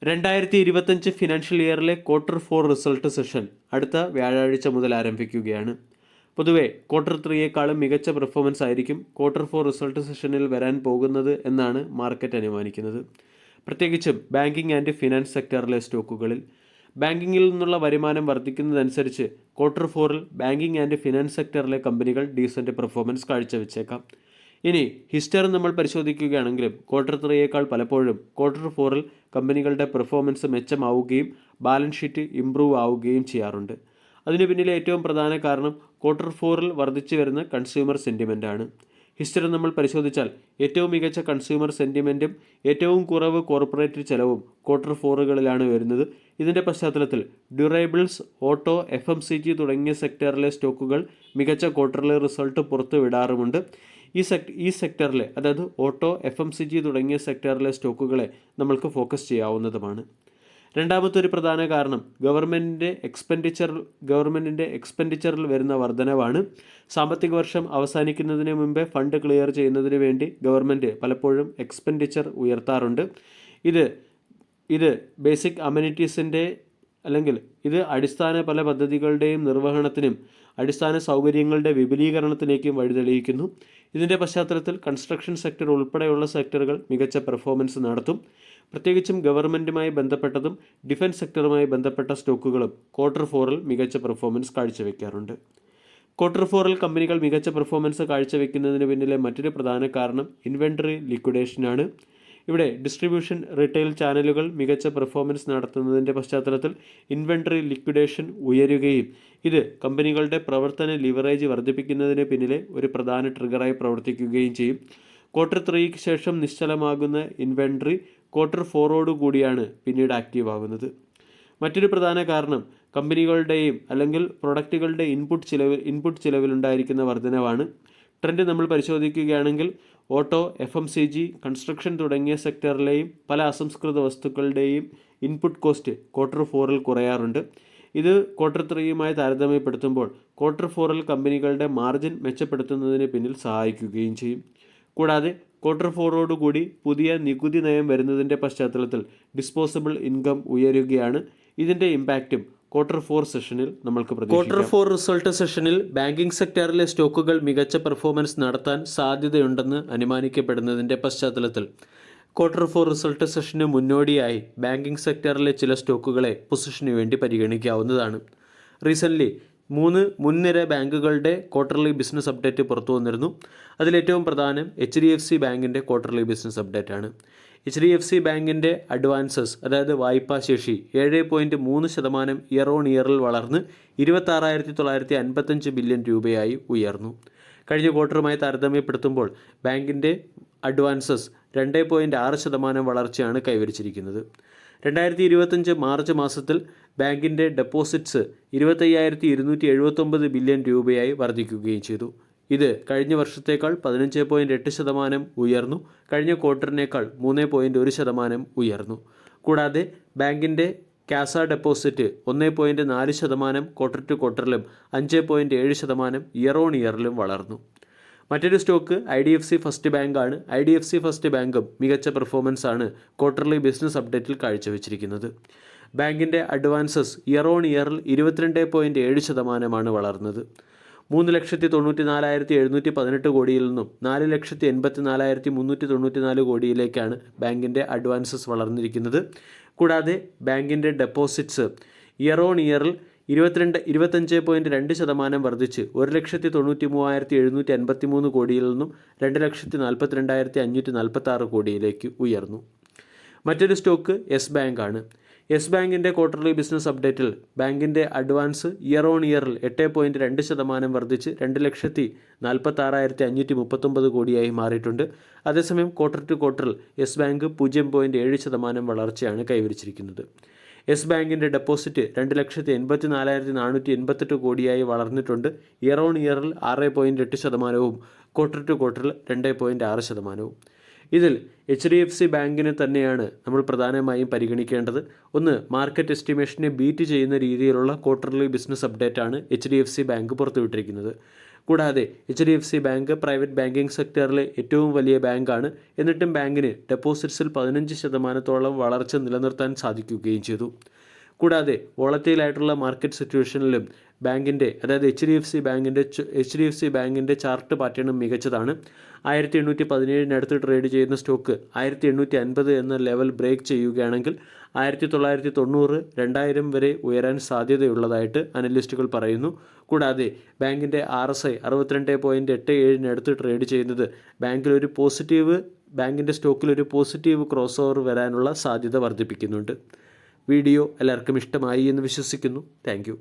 2025 financial ഇയറിലെ Q4 result session അടുത്ത വ്യാഴാഴ്ച മുതൽ ആരംഭിക്കുകയാണ്. പൊതുവെ Q3യേക്കാളും മികച്ച പെർഫോമൻസ് ആയിരിക്കും Q4 റിസൾട്ട് സെഷനിൽ വരാൻ പോകുന്നത് എന്നാണ് മാർക്കറ്റ് അനുമാനിക്കുന്നത്. പ്രത്യേകിച്ചും ബാങ്കിംഗ് ആൻഡ് ഫിനാൻസ് സെക്ടറിലെ സ്റ്റോക്കുകളിൽ. ബാങ്കിങ്ങിൽ നിന്നുള്ള വരുമാനം വർദ്ധിക്കുന്നതനുസരിച്ച് Q4ൽ ബാങ്കിംഗ് ആൻഡ് ഫിനാൻസ് സെക്ടറിലെ കമ്പനികൾ ഡീസൻറ്റ് പെർഫോമൻസ് കാഴ്ചവെച്ചേക്കാം. ഇനി ഹിസ്റ്ററി നമ്മൾ പരിശോധിക്കുകയാണെങ്കിലും Q3യേക്കാൾ പലപ്പോഴും Q4ൽ കമ്പനികളുടെ പെർഫോമൻസ് മെച്ചമാവുകയും ബാലൻസ് ഷീറ്റ് ഇംപ്രൂവ് ആവുകയും ചെയ്യാറുണ്ട്. അതിനു പിന്നിലെ ഏറ്റവും പ്രധാന കാരണം Q4ൽ വർദ്ധിച്ചു വരുന്ന കൺസ്യൂമർ സെൻറ്റിമെൻ്റാണ്. ഹിസ്റ്ററി നമ്മൾ പരിശോധിച്ചാൽ ഏറ്റവും മികച്ച കൺസ്യൂമർ സെൻറ്റിമെൻറ്റും ഏറ്റവും കുറവ് കോർപ്പറേറ്റ് ചെലവും Q4കളിലാണ് വരുന്നത്. ഇതിൻ്റെ പശ്ചാത്തലത്തിൽ ഡ്യൂറേബിൾസ്, ഓട്ടോ, FMCG തുടങ്ങിയ സെക്ടറിലെ സ്റ്റോക്കുകൾ മികച്ച ക്വാർട്ടർലി റിസൾട്ട് പുറത്തുവിടാറുമുണ്ട്. ഈ സെക്ടറിലെ, അതായത് ഓട്ടോ, FMCG തുടങ്ങിയ സെക്ടറിലെ സ്റ്റോക്കുകളെ നമ്മൾക്ക് ഫോക്കസ് ചെയ്യാവുന്നതുമാണ്. രണ്ടാമത്തെ ഒരു പ്രധാന കാരണം ഗവൺമെൻറ്റിൻ്റെ എക്സ്പെൻഡിച്ചറിൽ വരുന്ന വർധനവാണ്. സാമ്പത്തിക വർഷം അവസാനിക്കുന്നതിന് മുമ്പേ ഫണ്ട് ക്ലിയർ ചെയ്യുന്നതിന് വേണ്ടി ഗവൺമെൻറ് പലപ്പോഴും എക്സ്പെൻഡിച്ചർ ഉയർത്താറുണ്ട്. ഇത് ബേസിക് അമ്യൂണിറ്റീസിൻ്റെ അല്ലെങ്കിൽ ഇത് അടിസ്ഥാന പല പദ്ധതികളുടെയും നിർവഹണത്തിനും അടിസ്ഥാന സൗകര്യങ്ങളുടെ വിപുലീകരണത്തിലേക്കും വഴിതെളിയിക്കുന്നു. ഇതിൻ്റെ പശ്ചാത്തലത്തിൽ കൺസ്ട്രക്ഷൻ സെക്ടർ ഉൾപ്പെടെയുള്ള സെക്ടറുകൾ മികച്ച പെർഫോമൻസ് നടത്തും. പ്രത്യേകിച്ചും ഗവൺമെൻറ്റുമായി ബന്ധപ്പെട്ടതും ഡിഫൻസ് സെക്ടറുമായി ബന്ധപ്പെട്ട സ്റ്റോക്കുകളും Q4ൽ മികച്ച പെർഫോമൻസ് കാഴ്ചവെക്കാറുണ്ട്. Q4ൽ കമ്പനികൾ മികച്ച പെർഫോമൻസ് കാഴ്ചവെക്കുന്നതിന് പിന്നിലെ മറ്റൊരു പ്രധാന കാരണം ഇൻവെൻറ്ററി ലിക്വിഡേഷനാണ്. ഇവിടെ ഡിസ്ട്രിബ്യൂഷൻ, റീറ്റെയിൽ ചാനലുകൾ മികച്ച പെർഫോമൻസ് നടത്തുന്നതിൻ്റെ പശ്ചാത്തലത്തിൽ ഇൻവെൻറ്ററി ലിക്വിഡേഷൻ ഉയരുകയും ഇത് കമ്പനികളുടെ പ്രവർത്തന ലിവറേജ് വർദ്ധിപ്പിക്കുന്നതിന് പിന്നിലെ ഒരു പ്രധാന ട്രിഗറായി പ്രവർത്തിക്കുകയും ചെയ്യും. Q3ക്ക് ശേഷം നിശ്ചലമാകുന്ന ഇൻവെൻറ്ററി Q4 കൂടിയാണ് പിന്നീട് ആക്റ്റീവ് ആകുന്നത്. മറ്റൊരു പ്രധാന കാരണം കമ്പനികളുടെയും അല്ലെങ്കിൽ പ്രൊഡക്റ്റുകളുടെ ഇൻപുട്ട് ചിലവിലുണ്ടായിരിക്കുന്ന വർധനവാണ്. ട്രെൻഡ് നമ്മൾ പരിശോധിക്കുകയാണെങ്കിൽ ഓട്ടോ, FMCG, കൺസ്ട്രക്ഷൻ തുടങ്ങിയ സെക്ടറിലെയും പല അസംസ്കൃത വസ്തുക്കളുടെയും ഇൻപുട്ട് കോസ്റ്റ് Q4ൽ കുറയാറുണ്ട്. ഇത് Q3യുമായി താരതമ്യപ്പെടുത്തുമ്പോൾ Q4ൽ കമ്പനികളുടെ മാർജിൻ മെച്ചപ്പെടുത്തുന്നതിന് പിന്നിൽ സഹായിക്കുകയും ചെയ്യും. കൂടാതെ Q4 കൂടി പുതിയ നികുതി നയം വരുന്നതിൻ്റെ പശ്ചാത്തലത്തിൽ ഡിസ്പോസബിൾ ഇൻകം ഉയരുകയാണ്. ഇതിൻ്റെ ഇമ്പാക്റ്റും Q4 സെഷനിൽ നമ്മൾക്ക് പ്രതീക്ഷിക്കാം. Q4 റിസൾട്ട് സെഷനിൽ ബാങ്കിംഗ് സെക്ടറിലെ സ്റ്റോക്കുകൾ മികച്ച പെർഫോമൻസ് നടത്താൻ സാധ്യതയുണ്ടെന്ന് അനുമാനിക്കപ്പെടുന്നതിൻ്റെ പശ്ചാത്തലത്തിൽ Q4 റിസൾട്ട് സെഷന് മുന്നോടിയായി ബാങ്കിംഗ് സെക്ടറിലെ ചില സ്റ്റോക്കുകളെ പൊസിഷന് വേണ്ടി പരിഗണിക്കാവുന്നതാണ്. റീസെൻ്റ്ലി 3 മുൻനിര ബാങ്കുകളുടെ ക്വാർട്ടർലി ബിസിനസ് അപ്ഡേറ്റ് പുറത്തു വന്നിരുന്നു. അതിലേറ്റവും പ്രധാനം HDFC ബാങ്കിൻ്റെ ക്വാർട്ടർലി ബിസിനസ് അപ്ഡേറ്റ് ആണ്. HDFC ബാങ്കിൻ്റെ അഡ്വാൻസസ്, അതായത് വായ്പാശേഷി 7.3% ഇയർ ഓൺ ഇയറിൽ വളർന്ന് 26,955 ബില്യൺ രൂപയായി ഉയർന്നു. കഴിഞ്ഞ ക്വാർട്ടറുമായി താരതമ്യപ്പെടുത്തുമ്പോൾ ബാങ്കിൻ്റെ അഡ്വാൻസസ് 2.6% വളർച്ചയാണ് കൈവരിച്ചിരിക്കുന്നത്. 2025 മാർച്ച് മാസത്തിൽ ബാങ്കിൻ്റെ ഡെപ്പോസിറ്റ്സ് 25,279 ബില്യൺ രൂപയായി വർദ്ധിക്കുകയും ചെയ്തു. ഇത് കഴിഞ്ഞ വർഷത്തേക്കാൾ 15.8% ഉയർന്നു. കഴിഞ്ഞ ക്വാർട്ടറിനേക്കാൾ 3.1% ഉയർന്നു. കൂടാതെ ബാങ്കിൻ്റെ കാസ ഡെപ്പോസിറ്റ് 1.4% ക്വാർട്ടർ ടു ക്വാർട്ടറിലും 5.7% ഇയർ ഓൺ ഇയറിലും വളർന്നു. മറ്റൊരു സ്റ്റോക്ക് IDFC ഫസ്റ്റ് ബാങ്കാണ്. IDFC ഫസ്റ്റ് ബാങ്കും മികച്ച പെർഫോമൻസ് ആണ് ക്വാർട്ടർലി ബിസിനസ് അപ്ഡേറ്റിൽ കാഴ്ചവെച്ചിരിക്കുന്നത്. ബാങ്കിൻ്റെ അഡ്വാൻസസ് ഇയർ ഓൺ ഇയറിൽ 22.7% വളർന്നത്. 3,94,718 കോടിയിൽ നിന്നും 4,84,394 കോടിയിലേക്കാണ് ബാങ്കിൻ്റെ അഡ്വാൻസസ് വളർന്നിരിക്കുന്നത്. കൂടാതെ ബാങ്കിൻ്റെ ഡെപ്പോസിറ്റ്സ് ഇയർ ഓൺ ഇയറിൽ 25.2% വർദ്ധിച്ച് 1,93,753 കോടിയിൽ നിന്നും 2,42,546 കോടിയിലേക്ക് ഉയർന്നു. മറ്റൊരു സ്റ്റോക്ക് യെസ് ബാങ്ക് ആണ്. യെസ് ബാങ്കിൻ്റെ ക്വാർട്ടർലി ബിസിനസ് അപ്ഡേറ്റിൽ ബാങ്കിൻ്റെ അഡ്വാൻസ് ഇയർ ഓൺ ഇയറിൽ 8.2% വർദ്ധിച്ച് 2,46,539 കോടിയായി മാറിയിട്ടുണ്ട്. അതേസമയം ക്വാർട്ടർ ടു ക്വാർട്ടറിൽ യെസ് ബാങ്ക് 0.7% വളർച്ചയാണ് കൈവരിച്ചിരിക്കുന്നത്. യെസ് ബാങ്കിൻ്റെ ഡെപ്പോസിറ്റ് 2,84,488 കോടിയായി വളർന്നിട്ടുണ്ട്. ഇയർ ഓൺ ഇയറിൽ 6.8%, ക്വാർട്ടർ ടു ക്വാർട്ടറിൽ 2.6%. ഇതിൽ HDFC ബാങ്കിനെ തന്നെയാണ് നമ്മൾ പ്രധാനമായും പരിഗണിക്കേണ്ടത്. ഒന്ന്, മാർക്കറ്റ് എസ്റ്റിമേഷനെ ബീറ്റ് ചെയ്യുന്ന രീതിയിലുള്ള ക്വാർട്ടർലി ബിസിനസ് അപ്ഡേറ്റ് ആണ് HDFC ബാങ്ക് പുറത്തുവിട്ടിരിക്കുന്നത്. കൂടാതെ HDFC ബാങ്ക് പ്രൈവറ്റ് ബാങ്കിംഗ് സെക്ടറിലെ ഏറ്റവും വലിയ ബാങ്കാണ്. എന്നിട്ടും ബാങ്കിന് ഡെപ്പോസിറ്റ്സിൽ 15% വളർച്ച നിലനിർത്താൻ സാധിക്കുകയും ചെയ്തു. കൂടാതെ വോളറ്റൈലായിട്ടുള്ള മാർക്കറ്റ് സിറ്റുവേഷനിലും ബാങ്കിൻ്റെ അതായത് HDFC ബാങ്കിൻ്റെ ചാർട്ട് പാറ്റേണും മികച്ചതാണ്. 1817 ട്രേഡ് ചെയ്യുന്ന സ്റ്റോക്ക് 1850 എന്ന ലെവൽ ബ്രേക്ക് ചെയ്യുകയാണെങ്കിൽ 1990 2000 വരെ ഉയരാൻ സാധ്യതയുള്ളതായിട്ട് അനലിസ്റ്റുകൾ പറയുന്നു. കൂടാതെ ബാങ്കിൻ്റെ RSI 62.87 ട്രേഡ് ചെയ്യുന്നത് ബാങ്കിൻ്റെ സ്റ്റോക്കിൽ ഒരു പോസിറ്റീവ് ക്രോസ് ഓവർ വരാനുള്ള സാധ്യത വർദ്ധിപ്പിക്കുന്നുണ്ട്. വീഡിയോ എല്ലാവർക്കും ഇഷ്ടമായി എന്ന് വിശ്വസിക്കുന്നു. താങ്ക്